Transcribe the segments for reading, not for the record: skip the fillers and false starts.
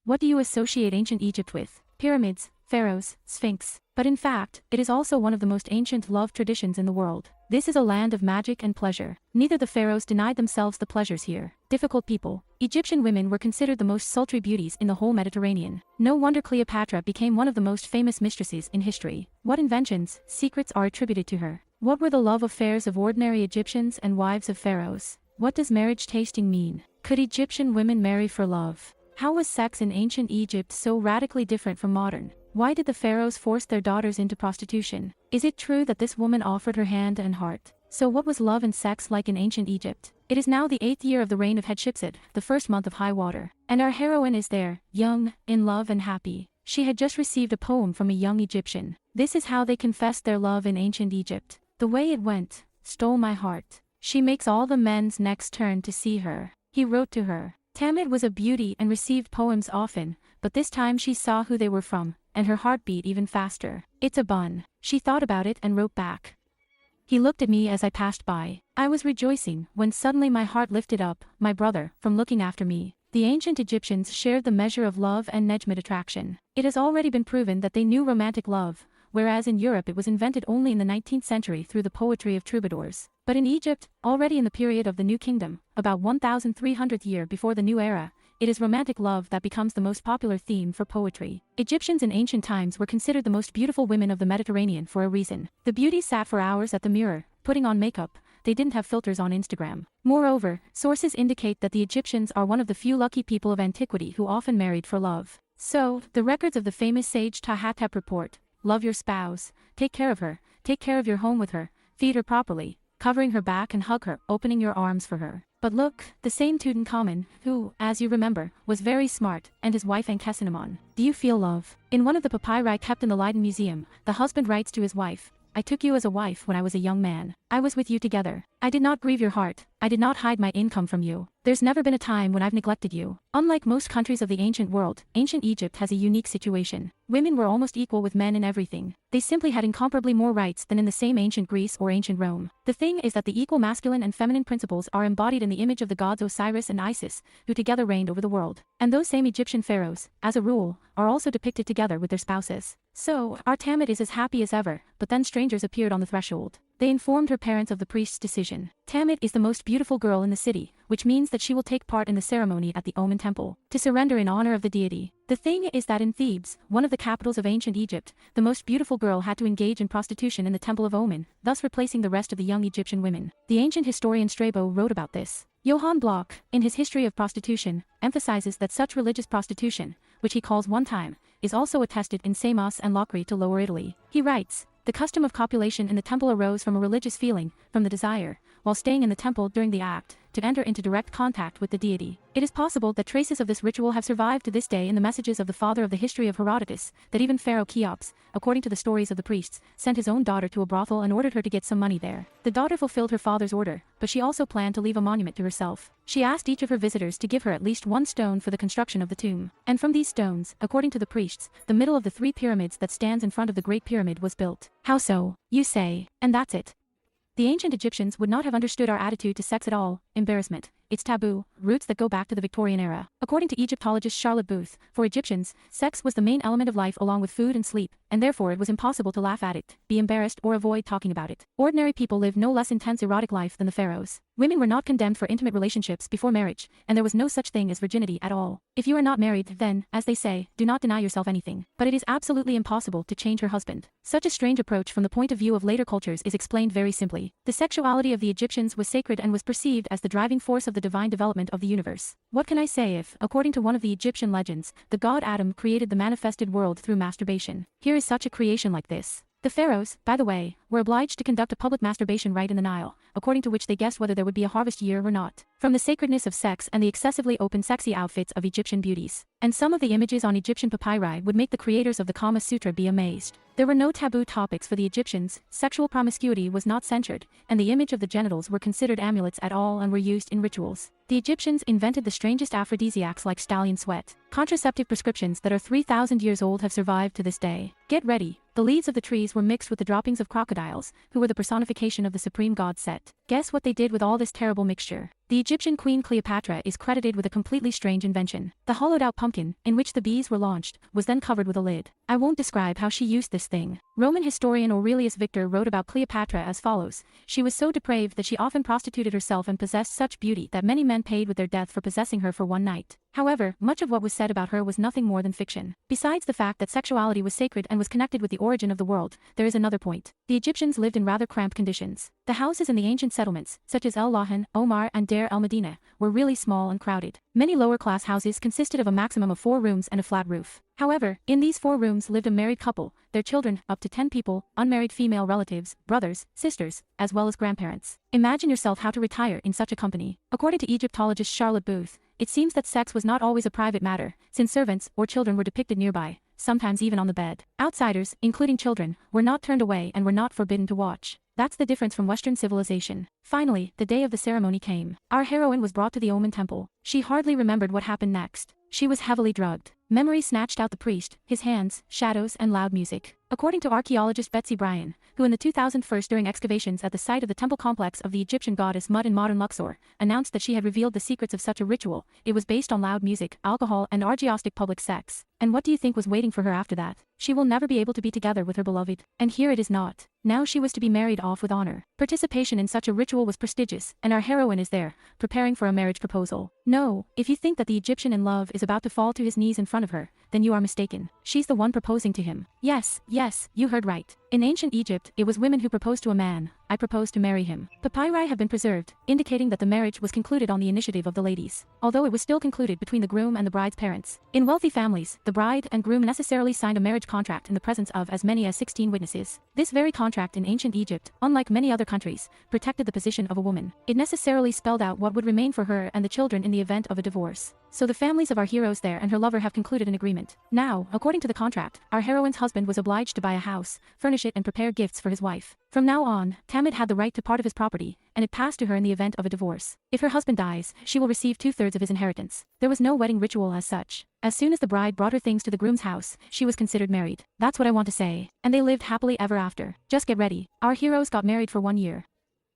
What do you associate ancient Egypt with? Pyramids, pharaohs, sphinx. But in fact, it is also one of the most ancient love traditions in the world. This is a land of magic and pleasure. Neither the pharaohs denied themselves the pleasures here. Difficult people. Egyptian women were considered the most sultry beauties in the whole Mediterranean. No wonder Cleopatra became one of the most famous mistresses in history. What inventions, secrets are attributed to her? What were the love affairs of ordinary Egyptians and wives of pharaohs? What does marriage tasting mean? Could Egyptian women marry for love? How was sex in ancient Egypt so radically different from modern? Why did the pharaohs force their daughters into prostitution? Is it true that this woman offered her hand and heart? So what was love and sex like in ancient Egypt? It is now the 8th year of the reign of Hatshepsut, the first month of high water. And our heroine is there, young, in love and happy. She had just received a poem from a young Egyptian. This is how they confessed their love in ancient Egypt. The way it went, stole my heart. She makes all the men's necks turn to see her. He wrote to her. Tamid was a beauty and received poems often, but this time she saw who they were from, and her heart beat even faster. It's a bun. She thought about it and wrote back. He looked at me as I passed by. I was rejoicing when suddenly my heart lifted up, my brother, from looking after me. The ancient Egyptians shared the measure of love and enigmatic attraction. It has already been proven that they knew romantic love, whereas in Europe it was invented only in the 19th century through the poetry of troubadours. But in Egypt, already in the period of the New Kingdom, about 1300th year before the New Era, it is romantic love that becomes the most popular theme for poetry. Egyptians in ancient times were considered the most beautiful women of the Mediterranean for a reason. The beauties sat for hours at the mirror, putting on makeup. They didn't have filters on Instagram. Moreover, sources indicate that the Egyptians are one of the few lucky people of antiquity who often married for love. So, the records of the famous sage Tahatep report, love your spouse, take care of her, take care of your home with her, feed her properly, covering her back and hug her, opening your arms for her. But look, the same Tutankhamun, who, as you remember, was very smart, and his wife Ankhesenamun. Do you feel love? In one of the papyri kept in the Leiden Museum, the husband writes to his wife, I took you as a wife when I was a young man. I was with you together. I did not grieve your heart. I did not hide my income from you. There's never been a time when I've neglected you. Unlike most countries of the ancient world, ancient Egypt has a unique situation. Women were almost equal with men in everything. They simply had incomparably more rights than in the same ancient Greece or ancient Rome. The thing is that the equal masculine and feminine principles are embodied in the image of the gods Osiris and Isis, who together reigned over the world. And those same Egyptian pharaohs, as a rule, are also depicted together with their spouses. So, our Tamid is as happy as ever, but then strangers appeared on the threshold. They informed her parents of the priest's decision. Tamid is the most beautiful girl in the city, which means that she will take part in the ceremony at the Omen temple, to surrender in honor of the deity. The thing is that in Thebes, one of the capitals of ancient Egypt, the most beautiful girl had to engage in prostitution in the temple of Omen, thus replacing the rest of the young Egyptian women. The ancient historian Strabo wrote about this. Johann Bloch, in his History of Prostitution, emphasizes that such religious prostitution, which he calls one time, is also attested in Samos and Locri to Lower Italy. He writes, the custom of copulation in the temple arose from a religious feeling, from the desire, while staying in the temple during the act, to enter into direct contact with the deity. It is possible that traces of this ritual have survived to this day in the messages of the father of the history of Herodotus, that even Pharaoh Cheops, according to the stories of the priests, sent his own daughter to a brothel and ordered her to get some money there. The daughter fulfilled her father's order, but she also planned to leave a monument to herself. She asked each of her visitors to give her at least one stone for the construction of the tomb. And from these stones, according to the priests, the middle of the 3 pyramids that stands in front of the Great Pyramid was built. How so? You say, and that's it. The ancient Egyptians would not have understood our attitude to sex at all. Embarrassment. It's taboo, roots that go back to the Victorian era. According to Egyptologist Charlotte Booth, for Egyptians, sex was the main element of life along with food and sleep, and therefore it was impossible to laugh at it, be embarrassed or avoid talking about it. Ordinary people lived no less intense erotic life than the pharaohs. Women were not condemned for intimate relationships before marriage, and there was no such thing as virginity at all. If you are not married, then, as they say, do not deny yourself anything. But it is absolutely impossible to change her husband. Such a strange approach from the point of view of later cultures is explained very simply. The sexuality of the Egyptians was sacred and was perceived as the driving force of the divine development of the universe. What can I say if, according to one of the Egyptian legends, the god Adam created the manifested world through masturbation? Here is such a creation like this. The pharaohs, by the way, were obliged to conduct a public masturbation rite in the Nile, according to which they guessed whether there would be a harvest year or not. From the sacredness of sex and the excessively open sexy outfits of Egyptian beauties. And some of the images on Egyptian papyri would make the creators of the Kama Sutra be amazed. There were no taboo topics for the Egyptians, sexual promiscuity was not censored, and the image of the genitals were considered amulets at all and were used in rituals. The Egyptians invented the strangest aphrodisiacs like stallion sweat. Contraceptive prescriptions that are 3,000 years old have survived to this day. Get ready. The leaves of the trees were mixed with the droppings of crocodiles, who were the personification of the supreme god Set. Guess what they did with all this terrible mixture? The Egyptian queen Cleopatra is credited with a completely strange invention. The hollowed-out pumpkin, in which the bees were launched, was then covered with a lid. I won't describe how she used this thing. Roman historian Aurelius Victor wrote about Cleopatra as follows: "She was so depraved that she often prostituted herself and possessed such beauty that many men paid with their death for possessing her for one night." However, much of what was said about her was nothing more than fiction. Besides the fact that sexuality was sacred and was connected with the origin of the world, there is another point. The Egyptians lived in rather cramped conditions. The houses in the ancient settlements, such as El Lahan, Omar, and Deir el-Medina, were really small and crowded. Many lower-class houses consisted of a maximum of 4 rooms and a flat roof. However, in these 4 rooms lived a married couple, their children, up to 10 people, unmarried female relatives, brothers, sisters, as well as grandparents. Imagine yourself how to retire in such a company. According to Egyptologist Charlotte Booth, it seems that sex was not always a private matter, since servants or children were depicted nearby, sometimes even on the bed. Outsiders, including children, were not turned away and were not forbidden to watch. That's the difference from Western civilization. Finally, the day of the ceremony came. Our heroine was brought to the Omen temple. She hardly remembered what happened next. She was heavily drugged. Memory snatched out the priest, his hands, shadows, and loud music. According to archaeologist Betsy Bryan, who in the 2001 during excavations at the site of the temple complex of the Egyptian goddess Mut in modern Luxor, announced that she had revealed the secrets of such a ritual, it was based on loud music, alcohol, and orgiastic public sex. And what do you think was waiting for her after that? She will never be able to be together with her beloved. And here it is not. Now she was to be married off with honor. Participation in such a ritual was prestigious, and our heroine is there, preparing for a marriage proposal. No, if you think that the Egyptian in love is about to fall to his knees in front of her, then you are mistaken. She's the one proposing to him. Yes, you heard right. In ancient Egypt, it was women who proposed to a man. I propose to marry him. Papyri have been preserved, indicating that the marriage was concluded on the initiative of the ladies, although it was still concluded between the groom and the bride's parents. In wealthy families, the bride and groom necessarily signed a marriage contract in the presence of as many as 16 witnesses. This very contract in ancient Egypt, unlike many other countries, protected the position of a woman. It necessarily spelled out what would remain for her and the children in the event of a divorce. So the families of our heroes there and her lover have concluded an agreement. Now, according to the contract, our heroine's husband was obliged to buy a house, furnish it, and prepare gifts for his wife. From now on, Tamid had the right to part of his property, and it passed to her in the event of a divorce. If her husband dies, she will receive 2/3 of his inheritance. There was no wedding ritual as such. As soon as the bride brought her things to the groom's house, she was considered married. That's what I want to say. And they lived happily ever after. Just get ready. Our heroes got married for 1 year.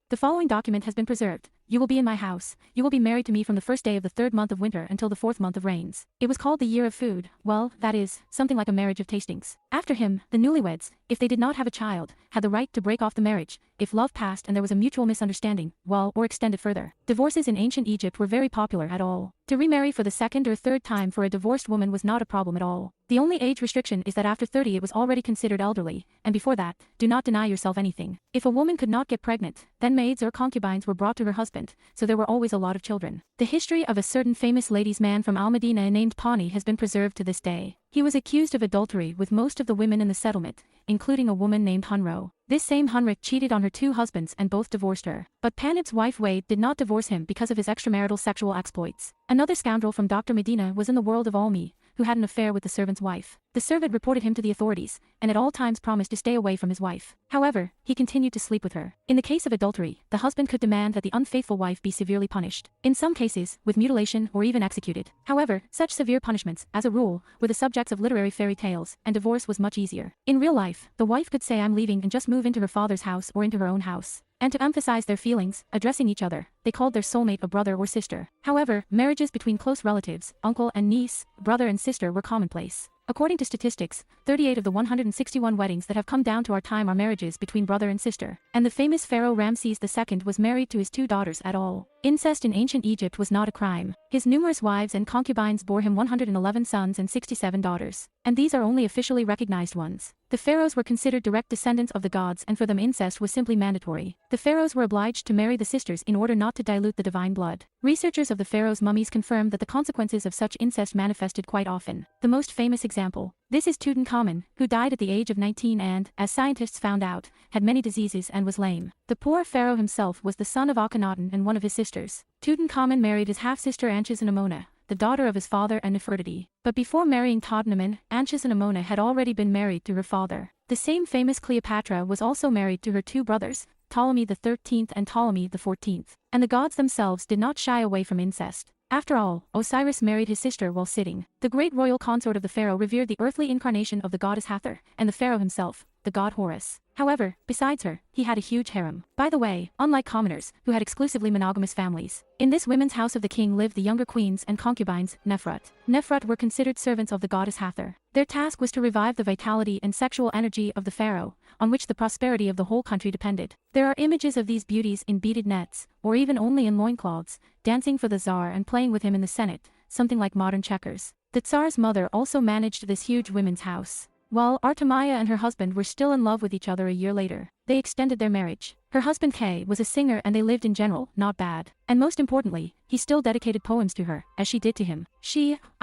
The following document has been preserved. You will be in my house. You will be married to me from the first day of the 3rd month of winter until the 4th month of rains. It was called the Year of Food. Well, that is, something like a marriage of tastings. After him, the newlyweds, if they did not have a child, had the right to break off the marriage, if love passed and there was a mutual misunderstanding, well, or extend it further. Divorces in ancient Egypt were very popular at all. To remarry for the 2nd or 3rd time for a divorced woman was not a problem at all. The only age restriction is that after 30 it was already considered elderly, and before that, do not deny yourself anything. If a woman could not get pregnant, then maids or concubines were brought to her husband, so there were always a lot of children. The history of a certain famous ladies' man from Al-Medina named Pawnee has been preserved to this day. He was accused of adultery with most of the women in the settlement, including a woman named Hunro. This same Hunrik cheated on her 2 husbands and both divorced her. But Panib's wife Wade did not divorce him because of his extramarital sexual exploits. Another scoundrel from Dr. Medina was in the world of Almi, who had an affair with the servant's wife. The servant reported him to the authorities, and at all times promised to stay away from his wife. However, he continued to sleep with her. In the case of adultery, the husband could demand that the unfaithful wife be severely punished. In some cases, with mutilation or even executed. However, such severe punishments, as a rule, were the subjects of literary fairy tales, and divorce was much easier. In real life, the wife could say I'm leaving and just move into her father's house or into her own house. And to emphasize their feelings, addressing each other, they called their soulmate a brother or sister. However, marriages between close relatives, uncle and niece, brother and sister were commonplace. According to statistics, 38 of the 161 weddings that have come down to our time are marriages between brother and sister. And the famous pharaoh Ramses II was married to his 2 daughters at all. Incest in ancient Egypt was not a crime. His numerous wives and concubines bore him 111 sons and 67 daughters. And these are only officially recognized ones. The pharaohs were considered direct descendants of the gods, and for them incest was simply mandatory. The pharaohs were obliged to marry the sisters in order not to dilute the divine blood. Researchers of the pharaohs' mummies confirm that the consequences of such incest manifested quite often. The most famous example. This is Tutankhamun, who died at the age of 19 and, as scientists found out, had many diseases and was lame. The poor pharaoh himself was the son of Akhenaten and one of his sisters. Tutankhamun married his half-sister Anchis-and-Amona, the daughter of his father and Nefertiti. But before marrying Tutankhamun, Anchis-and-Amona had already been married to her father. The same famous Cleopatra was also married to her 2 brothers, Ptolemy XIII and Ptolemy XIV. And the gods themselves did not shy away from incest. After all, Osiris married his sister while sitting. The great royal consort of the pharaoh revered the earthly incarnation of the goddess Hathor, and the pharaoh himself, the god Horus. However, besides her, he had a huge harem. By the way, unlike commoners, who had exclusively monogamous families, in this women's house of the king lived the younger queens and concubines, Nephrut. Nephrut were considered servants of the goddess Hathor. Their task was to revive the vitality and sexual energy of the pharaoh, on which the prosperity of the whole country depended. There are images of these beauties in beaded nets, or even only in loincloths, dancing for the Tsar and playing with him in the Senate, something like modern checkers. The Tsar's mother also managed this huge women's house. While Artemisia and her husband were still in love with each other a year later, they extended their marriage. Her husband Kay was a singer and they lived in general, not bad. And most importantly, he still dedicated poems to her, as she did to him.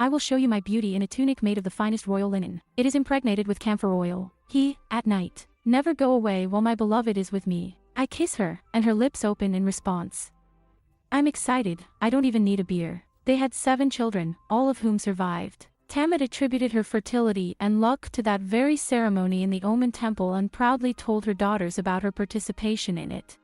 I will show you my beauty in a tunic made of the finest royal linen. It is impregnated with camphor oil. At night, never go away while my beloved is with me. I kiss her, and her lips open in response. I'm excited, I don't even need a beer. They had 7 children, all of whom survived. Tammet attributed her fertility and luck to that very ceremony in the Omen temple and proudly told her daughters about her participation in it.